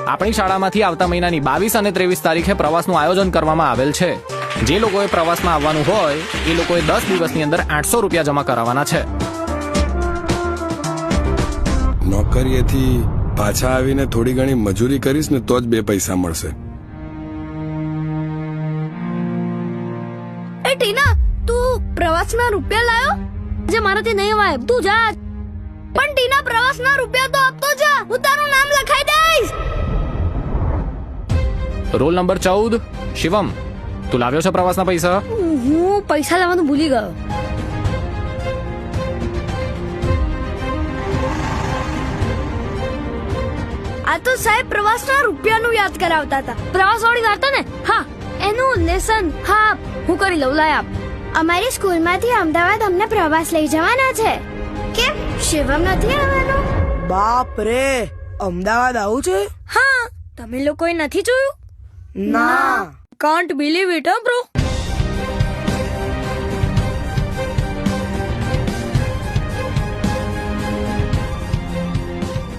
આપણી શાળામાંથી આવતા મહિનાની 22 અને 23 તારીખે પ્રવાસનું આયોજન કરવામાં આવેલ છે. જે લોકોએ પ્રવાસમાં આવવાનું હોય એ લોકોએ 10 દિવસની અંદર 800 રૂપિયા જમા કરાવવાના છે. નોકરીએથી પાછા આવીને થોડી ઘણી મજૂરી કરીશ ને તો જ 2 પૈસા મળશે. એ ટીના, તું પ્રવાસના રૂપિયા લાયો? જે મારાથી નહીં વાય, તું જા. પણ ટીના, પ્રવાસના રૂપિયા તો આપતો જા, હું તારું નામ લખાઈ દઈશ. રોલ નંબર 14 શિવમ, તું લાવ્યો છે પ્રવાસના પૈસા? હું પૈસા લાવવાનું ભૂલી ગયો. આ તો સાહેબ પ્રવાસના રૂપિયાનું યાદ કરાવતા હતા. પ્રવાસ વાળી વાર્તા ને? હા, એનું લેસન. હા, હું કરી લઉં. લાય આપ. અમારી સ્કૂલમાંથી અમદાવાદ અમને પ્રવાસ લઈ જવાના છે. કેમ શિવમ નથી આવવાનો? બાપ રે, અમદાવાદ આવું છે? હા, તમે લોકોએ નથી જોયું? ના. Can't believe it, bro.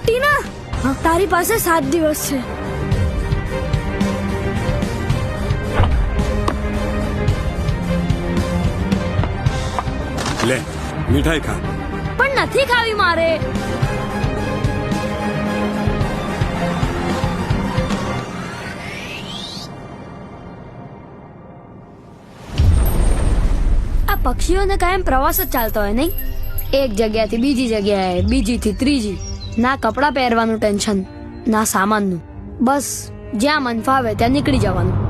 Tina, તારી પાસે 7 દિવસ છે. લે, મીઠાઈ ખા. પણ નથી ખાવી મારે. આ પક્ષીઓને કાયમ પ્રવાસ જ ચાલતો હોય નહીં? એક જગ્યાથી બીજી જગ્યાએ, બીજીથી ત્રીજી. ના કપડાં પહેરવાનું ટેન્શન, ના સામાનનું. બસ જ્યાં મન ફાવે ત્યાં નીકળી જવાનું.